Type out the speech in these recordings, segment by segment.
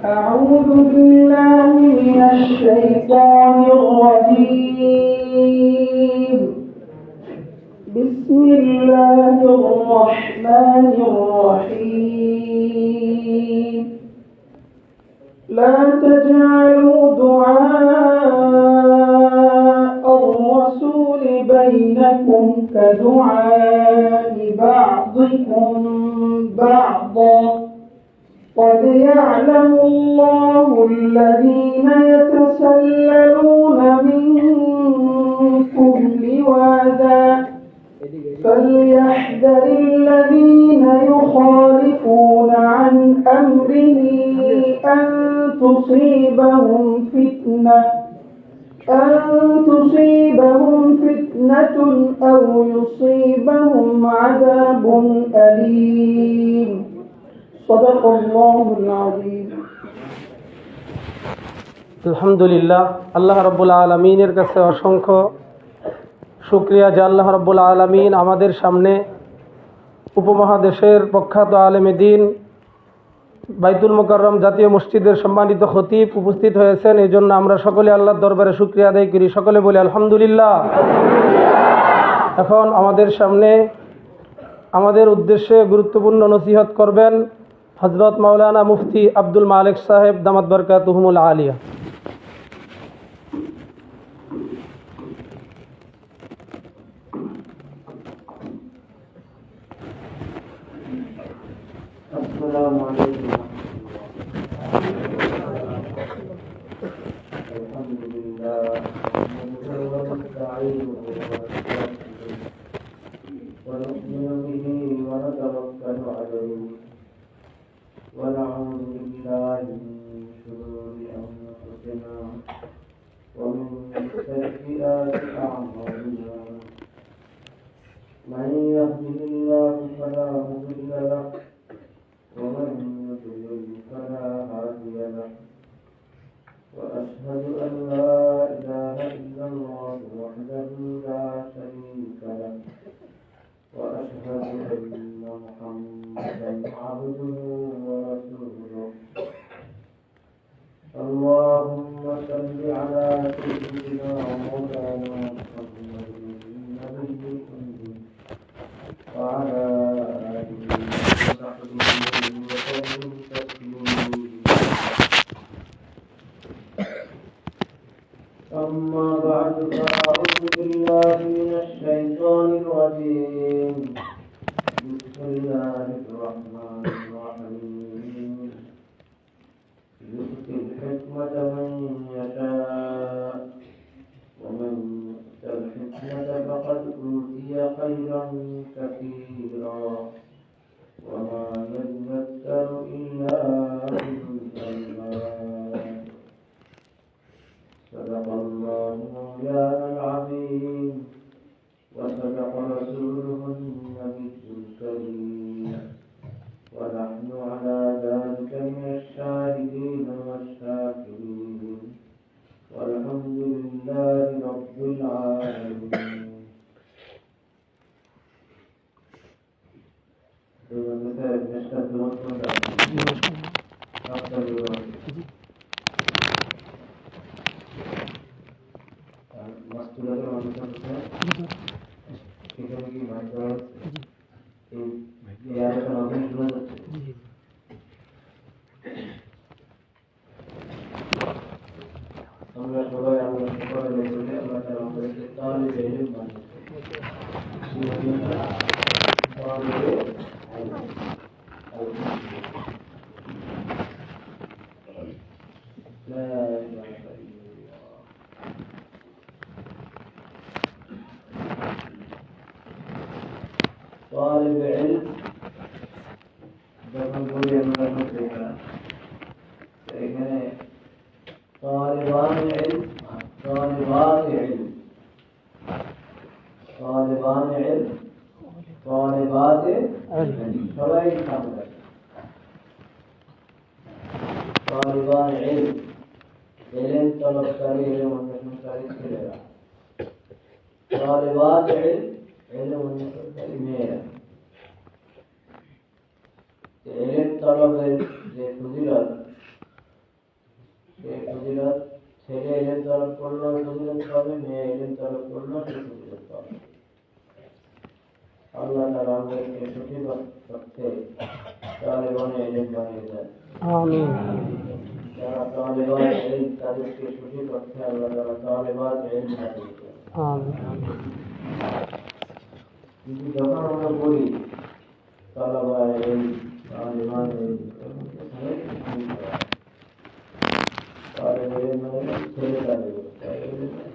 أعوذ بالله من الشيطان الرجيم. بسم الله الرحمن الرحيم. لا تجعلوا دعاء الرسول بينكم كدعاء بعضكم بعضا قد يعلم الله الذين يتسللون منكم لواذا فليحذر الذين يخالفون عن أمره أن تصيبهم فتنة أو يصيبهم عذاب أليم. صدق الله العظيم. আলহামদুলিল্লাহ, আল্লাহ রাব্বুল আলামিনের কাছে অসংখ্য শুকরিয়া যে আল্লাহ রাব্বুল আলামিন আমাদের সামনে উপমহাদেশের প্রখ্যাত আলেমে দ্বীন বাইতুল মুকাররম জাতীয় মসজিদের সম্মানিত খতিব উপস্থিত হয়েছেন। এই জন্য আমরা সকলে আল্লাহর দরবারে শুকরিয়া আদায় করি। সকলে বলি আলহামদুলিল্লাহ। এখন আমাদের সামনে আমাদের উদ্দেশ্যে গুরুত্বপূর্ণ নসিহত করবেন হযরত মাওলানা মুফতি আব্দুল মালিক সাহেব দামাত বরকাতুহুমুল আলিয়া। আসসালামু আলাইকুম। আলহামদুলিল্লাহ ونؤمن به ونتوكل عليه ونعوذ بالله من شرور أنفسنا ومن سيئات أعمالنا من يهده الله فلا مضل له ومن يضلل فلا هادي له وأشهد أن لا إله إلا الله وحده لا شريك له وأشهد أن محمدا عبده ورسوله. اللهم صل على سيدنا ومولانا محمد النبي الأمي وعلى آله وصحبه وسلم تسليما. أما بعد فأعوذ بالله من الشيطان الرجيم. بسم الله الرحمن الرحيم. يؤتي الحكمة من يشاء ومن يؤت الحكمة فقد أوتي خيرا كثيرا وما يذكر إلا أولو الألباب. صدق الله مولانا العظيم وصدق رسوله النبي الكريم ونحن على ذلك من الشاهدين والشاكرين والحمد لله رب العالمين. আমরা সবাই আমরা সকলে বলে আল্লাহ তাআলা আমাদেরকে তালিব ইলম طالب علم যখন বলি আমরা এখানে طالبان علم طالبات علم طالبان علم طالبات علم সবাই সামনে طالبان علم علم তলবকারী علم অন্বেষণকারী ছেলেরা طالبات علم علم অন্বেষণকারী মেয়েরা তলবের যে ফজিলত, সেই ফজিলত ছেলে এলেন তলব করলেও ফজিলত পাবে, মেয়ে এলেন তলব করলেও সে ফজিলত পাবে। আল্লাহ তাআলা আমাদেরকে সঠিক অর্থে তালেবানে এলেন বানিয়ে দেন। যারা তালেবান এলেন তাদেরকে সঠিক অর্থে আল্লাহ তাআলা তালেবান এলেন বানিয়ে দেন। কিন্তু যখন আমরা বলি তালেবান এলেন তালেবান এলেন, তালেবান মানে ছেলে তালেবান,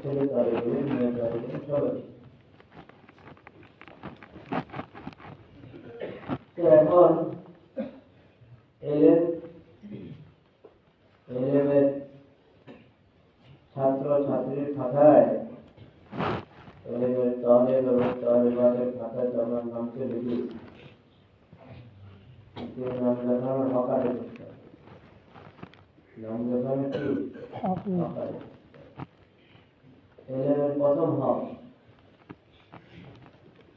ছেলে তালেবান, মেয়ে তালেবান, সবাই। এখন এলেমের ছাত্র ছাত্রীর খাতায়, এলেমের তালেব এবং তালেবানের খাতায় আমরা নামকে লিখি, নাম লেখানোর হক আদায় করতে হবে। নাম লেখানোর কি হক আদায়। এলেমের প্রথম হক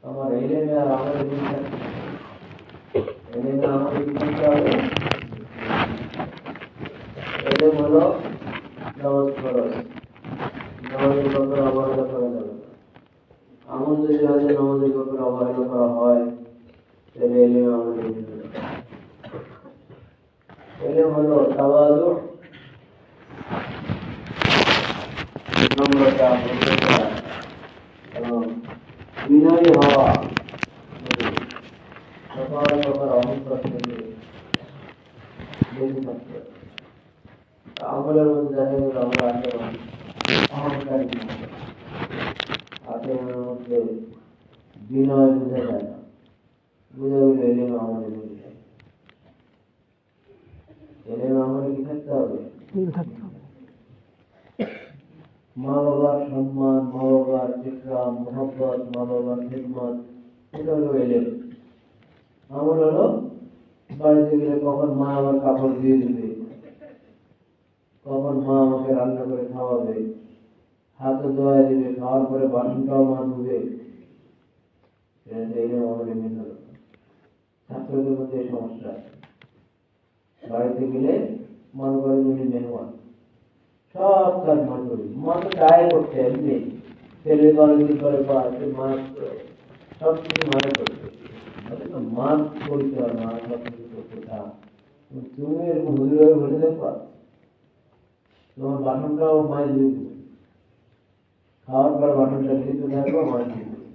আমার এলেমে আর আমাদের এলেমে আমাদের কি করতে হবে? এলেম হলো নামাজ ফরজ, নামাজের ব্যাপারে অবহেলা করা যাবে না। এমন যদি হয় যে নামাজের ব্যাপারে অবহেলা করা হয়, তাহলে এলেম আমাদের এলেম হলো তাওয়াজু, নম্রতা, ভদ্রতা এবং বিনয়ী হওয়া, সকল প্রকার অহংকার থেকে বেঁচে থাকতে হবে। আমলের মধ্যে দেখা গেল আমরা অহংকারী, আচরণের মধ্যে বিনয় বুঝে যায় না, বুঝে গেলে এলেম আমাদের বুঝে যায়। এলেম আমাদের কি থাকতে হবে? মা বাবার সম্মান, মা বাবার ইকরাম, মোহব্বত, মা বাবার খিদমত, এটা হলো এলেম। আমল হলো বাড়িতে গেলে কখন মা আমার কাপড় দিয়ে দিবে, কখন মা আমাকে রান্না করে খাওয়াবে, হাতে ধোয়া দিবে, খাওয়ার পরে বাসনটাও মা ধুবে, এলেম আমাদের মেনে হলো। ছাত্রদের মধ্যে এই সমস্যা, বাড়িতে গেলে মনে করে উনি মেহমান, সব কাজ মা করি, মা তো চাই করতে, এমনি ছেলে কলেজ করে মা সব কিছু মানে করতে, মা করতে হয়, মা সব কিছু করতে থাক। তুমি এরকম হুজুর হয়ে বসে দেখবা, তোমার বাসনটাও মায় দিয়ে দেবে, খাওয়ার পর বাসনটা দিতে থাকবো, মায় দিয়ে দেবে।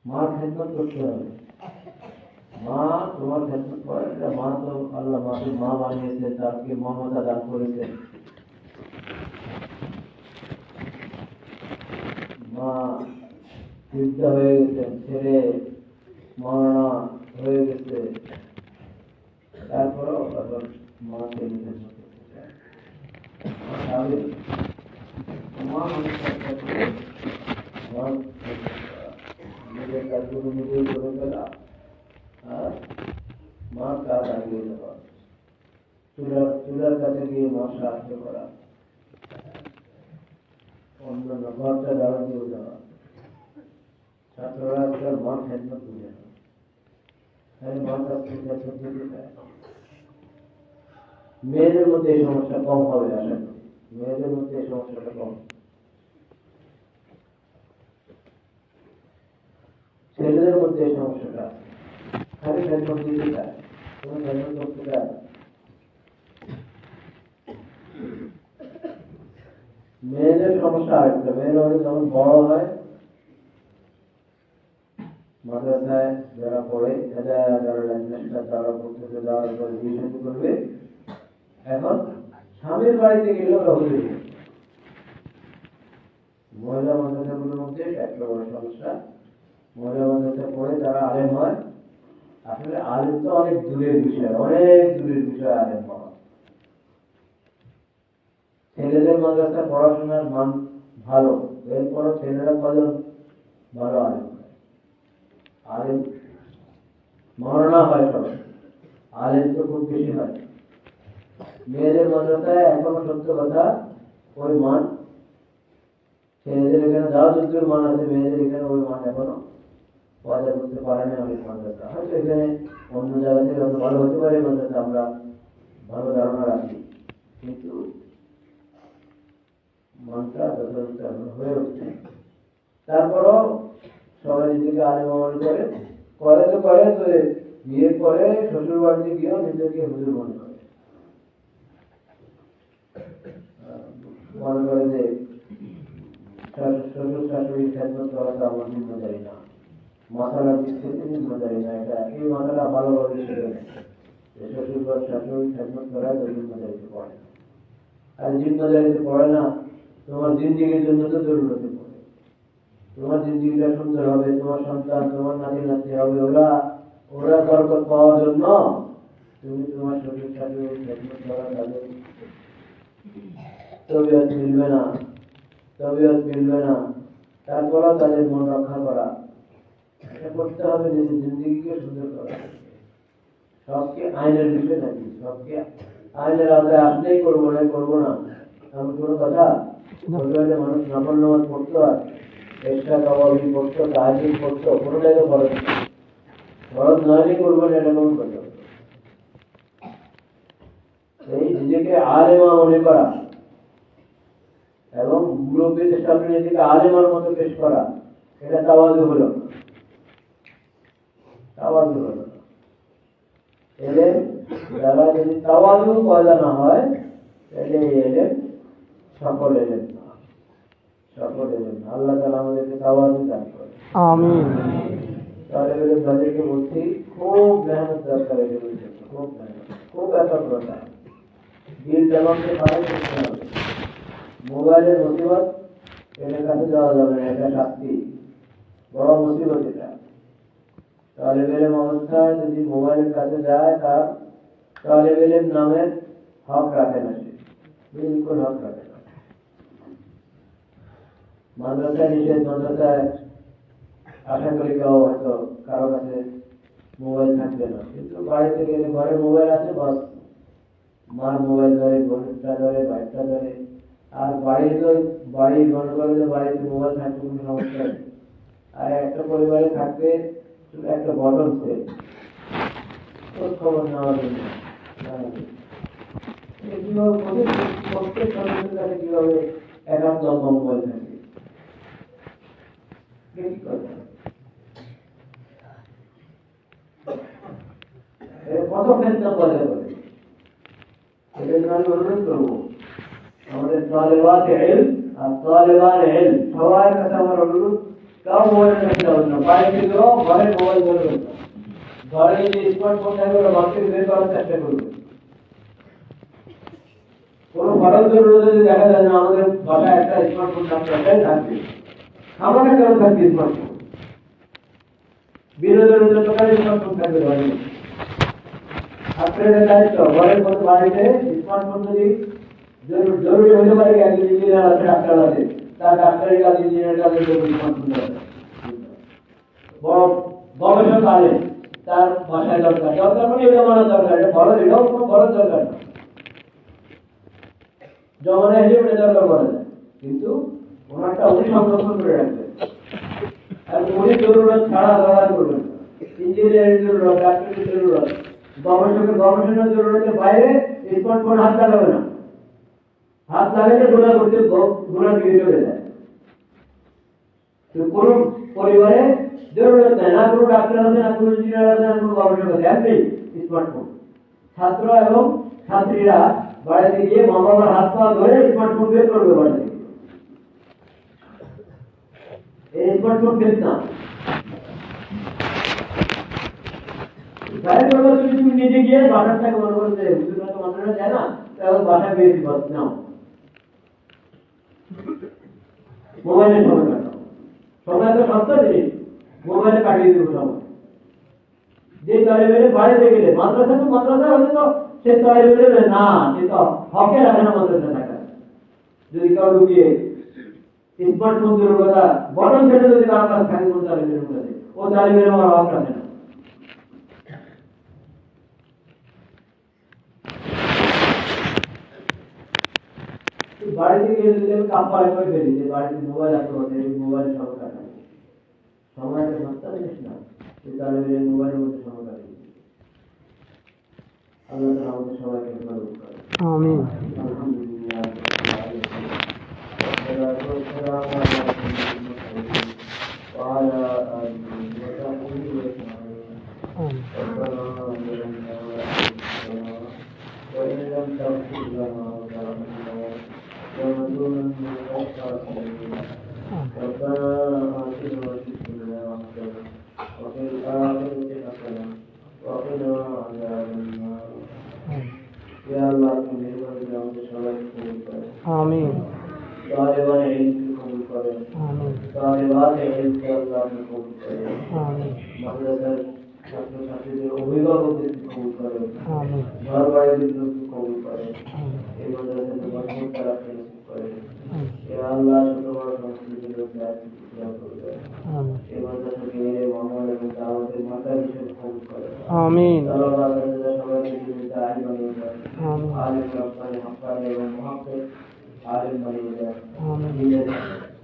মা খেদমত করতে হবে। মা তোমার খেদমত করে, মা তো আল্লাহ মাকে মা বানিয়েছে, তাকে মমতা দান করেছে। মা বৃদ্ধ হয়ে গেছেন, ছেলে মরণা হয়ে গেছে, তারপরেও মাকে খেদমত করতে চায়। মা নিজের কাজগুলো নিজেই করে ফেলা, আর মা কাজ আগিয়ে দেওয়া, চুলার কাছে গিয়ে মা সাহায্য করা, অন্যান্য ঘরটা জ্বালা দিয়ে দেওয়া। ছাত্ররা আজকাল মা খেদমত বুঝে না, মার কাছ থেকে খেদমত দিতে চায়। মেয়েদের মধ্যে এই সমস্যা কম হবে, আশা করি মেয়েদের মধ্যে এই সমস্যাটা কম। ছেলেদের মধ্যে এই সমস্যাটা খালি খেদমত দিতে চায়, কোনো খেদমত করতে চায়। মেয়েদের সমস্যা আরেকটা, মেয়েরা যখন বড় হয়, মাদ্রাসায় যারা পড়ে, যারা পড়তেছে, যাওয়ার পরে বিয়ে করবে, এখন স্বামীর বাড়িতে গেলে ওরা হয়ে যায়। মহিলা মাদ্রাসাগুলোর মধ্যে একটা বড় সমস্যা, মহিলা মাদ্রাসা পড়ে যারা আলেম হয়, আসলে আলেম তো অনেক দূরের বিষয়, অনেক দূরের বিষয় আলেম হওয়া। ছেলেদের মাদ্রাসা পড়াশোনার মান ভালো, এরপরও ছেলেরা কজন ভালো আলেম হয়? আলেম মরনা হয় সব, আলেম তো খুব বেশি হয়। মেয়েদের মাদ্রাসায় এখনো সত্য কথা ওই মান, ছেলেদের এখানে যাও যুদ্ধের মান আছে, মেয়েদের এখানে ওই মান এখনো অর্ডার করতে পারে না অনেক মাদ্রাসা, হয়তো এখানে অন্য জায়গা থেকে হয়তো ভালো হতে পারে মাদ্রাসা, আমরা ভালো ধারণা রাখি, কিন্তু মনটা যথাযথ হয়ে উঠছে। তারপরও সবাই নিজেকে আলেম মনে করে, করে তো করে, তো বিয়ের পরে শ্বশুর বাড়িতে গিয়েও নিজেকে হুজুর মনে করে, মনে করে যে শ্বশুর শাশুড়ির খেদমত করা তো আমার জিম্মেদারি না, মশালার দিক থেকে জিম্মেদারি না, এটা এই মশালা ভালোভাবে শিখে নেয় যে শ্বশুর বা শাশুড়ির খেদমত করা তো জিম্মেদারিতে পড়ে না। আর জিম্মেদারিতে পড়ে না, তোমার জিন্দিগির জন্য তো জরুরতে পড়ে। তোমার জিন্দিগিটা সুন্দর হবে, তোমার সন্তান, তোমার নাতি নাতি হবে, ওরা বরকত পাওয়ার জন্য তুমি তোমার শ্বশুর শাশুড়ির খেদমত করা, তাদের তবিয়ত মিলবে না, তারপরেও তাদের মন রক্ষা করা, এটা করতে হবে, নিজের জিন্দিগিকে সুন্দর করা। সবকে আইনের বিষয় নাকি, সবকে আইনের আওতায় আসলেই করবো না এমন কোনো কথা বলবে? মানুষ নকল নামাজ পড়তো, আর এক্সট্রা কাবাবি পড়তো, তাহাজ্জুদ পড়তো, কোনোটাই তো ফরজ নয় করবো না, এটা কোন কথা? এই নিজেকে আলেমা মনে করা এবং মুরব্বীদের সামনে নিজেকে আলেমার মতো পেশ করা, এটা তাওয়াজু হলো না। এলেম যারা যদি তাওয়াজু পয়দা না হয়, তাহলে এলেম সকল এলেম না। আল্লাহ তাআলা আমাদেরকে তাওয়াজু দান করে। আমিন। তাহলে তাদেরকে বলছি, খুব মেহনত দরকার, খুব একাগ্রতা, দিল জবাবকে পালন করতে হবে। মোবাইলের মুসিবত, এটার কাছে যাওয়া যাবে না, এটা শাস্তি, বড় মুসিবত এটা। তালেব ইলম অবস্থায় যদি মোবাইলের কাছে যায়, তার তালেব ইলম নামের হক রাখে না, সে বিলকুল হক রাখে না। মাদ্রাসায় নিষেধ, মাদ্রাসায় আশা করি কেউ হয়তো কারো কাছে মোবাইল থাকবে না, কিন্তু বাড়িতে গেলে ঘরে মোবাইল আছে, বাস মার মোবাইল ধরে, বোনটা ধরে, ভাইটা ধরে। আর বাড়ি মনে করে যে বাড়িতে মোবাইল থাকবে কোনো সমস্যা নেই। আর একটা পরিবারে থাকবে একটা বটন সেট, খবর নেওয়ার জন্য। প্রত্যেক সদস্যের কাছে কিভাবে একান্ত মোবাইল থাকে, কত ক্ষেত্রে বলে বলে। এদের জন্য আমি অনুরোধ করবো, আমাদের তালেবাতে ইলম আর তালেবান ইলম সবার কাছে আমার অনুরোধ, কাউ মোবাইল কাছে যাবেন না, বাইরে গেলেও ঘরে মোবাইল ধরবেন না। ঘরে যদি স্মার্টফোন থাকবে, ওরা বাচ্চাকে বের করার চেষ্টা করবে। কোনো ফরজ জরুরত যদি দেখা যায় না, আমাদের বাসায় একটা স্মার্টফোন থাকবে, আমাদের কেন থাকবে স্মার্টফোন? বিনোদনের জন্য স্মার্টফোন থাকবে ঘরে। আপনাদের দায়িত্ব, ঘরের মতো বাড়িতে স্মার্টফোন যদি জরুরি হতে পারে, একজন ইঞ্জিনিয়ার আছে, ডাক্তার আছে, তার ডাক্তারের কাজ, ইঞ্জিনিয়ারের কাজের জন্য স্মার্টফোন দরকার। বড় গবেষক আছে, তার বাসায় দরকার মানে এটা মানা দরকার, এটা বড়, এটাও কোনো বড় দরকার না, জমানা হিসেবে দরকার করা যায়, কিন্তু ওনারটা উনি সংরক্ষণ করে রাখবেন। আর উনি জরুরত ছাড়া ব্যবহার করবেন। ইঞ্জিনিয়ারের জরুরত, ডাক্তারের জরুরত, গবেষণার জরুরতের বাইরে স্মার্টফোন হাত লাগাবে না। হাত লাগালে গুণা করতে গুণা দিকে চলে যায়। কোন পরিবারে জরুরত নেই, না কোনো ডাক্তার আছে, না কোনো ইঞ্জিনিয়ার আছে, না কোনো গবেষক আছে, এমনি স্মার্টফোন। ছাত্র এবং ছাত্রীরা বাড়িতে গিয়ে মা বাবার হাত পা ধরে স্মার্টফোন বের করবে বাড়ি থেকে। এই স্মার্টফোন ফেলনা তুমি নিজে গিয়ে বাসার থেকে মনে করতে মানুষরা যায় না, তখন বাসা গিয়ে বিপদ নাও, মোবাইলে সময় কাটাও। সময় তো সত্য জিনিস, মোবাইলে কাটিয়ে দেবো সময়। যে তালেবেলে বাড়িতে গেলে মাদ্রাসা হলে তো সে তালেবেলে না, সে তো হকে রাখে না মাদ্রাসা থাকা। যদি কাউ ঢুকিয়ে স্মার্টফোন কথা বটন ছেড়ে যদি কারো কাছে থাকে, কোন তালেবেলের কাছে, ও তালেবেলে আমার হক রাখে না। বাড়িতে গিয়ে যদি আমি কাপড় করে ফেলি যে বাড়িতে মোবাইল আসতে হতে, মোবাইল সব কাটা, সময়টা সত্তা জিনিস না, তুই তালেবের মোবাইলের মধ্যে সময় কাটিয়ে দিবি। আল্লাহ তাআলা আমাদের সবাইকে হেফাজত করে। আমিন। আলহামদুলিল্লাহ والصلاة والسلام على سيدنا محمد وعلى آله وصحبه أجمعين. ربنا ظلمنا وأنفسنا وإن لم تغفر لنا وترحمنا لنكونن من الخاسرين. ربنا آتنا في الدنيا حسنة وفي الآخرة حسنة وقنا عذاب النار. يا الله তুমি আমাদের সবাইকে কবুল করো। আমিন। طالبان علم কবুল করো। আমিন। طالبات علم আল্লাহ আপনি কবুল করো। আমিন। মাদ্রাসার ছাত্রছাত্রীদের অভিভাবকদের কবুল করো। আমিন। ঘর বাড়ির কবুল করো। আমিন। এই মাদ্রাসাতে বরকত রাখতে নসিব করে। আমিন। ইয়া আল্লাহ ছোট বড় সংস্কৃতির লোককে আশীর্বাদ করবে। আমিন। এই মাদ্রাসাকে মামলার এবং দাওয়াতের মাতা হিসেবে কবুল করে। আমিন। আল্লাহ তাআলা সবাইকে জীবিত আলিম বানিয়ে দেন। আমিন। আলিম রব্বানি হাক্কানি এবং মুহাক্কিক আলিম বানিয়ে দেন। আমিন।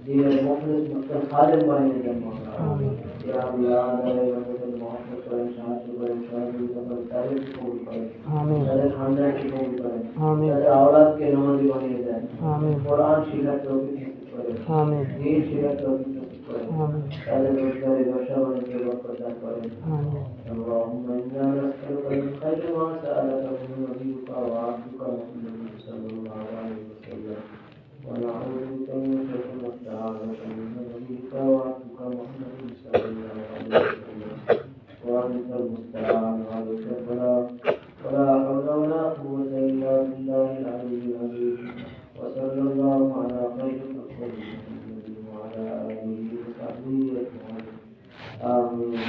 দিনের মুখলিস মুত্তাকি খাদেম বানিয়ে দেন মাওলানা। আমিন। ইয়া আল্লাহ তাআলা আমাদের মুহাব্বত করেন, সাহায্য করেন, সহযোগিতা করেন, তাদেরকে কবুল করেন। আমিন। তাদের খানদানকে কবুল করেন। আমিন। তাদের আওলাদকে নামাজি বানিয়ে দেন। আমিন। কোরআন শিখার তৌফিক নসিব করেন। আমিন। দ্বীন শিখার তৌফিক নসিব করেন। আমিন। তাদের রোজগারে ব্যবসা বাণিজ্যে বরকত দান করেন। আমিন। اللهم إنا نسألك من خير ما سألك منه نبيك وعبدك محمد صلى الله عليه وسلم، ونعوذ بك من شر ما استعاذك منه نبيك وعبدك محمد صلى الله عليه وسلم، وأنت المستعان وعليك البلاغ، ولا حول ولا قوة إلا بالله العلي العظيم. وصلى الله على خير خلقه محمد وعلى آله وصحبه أجمعين. آمين.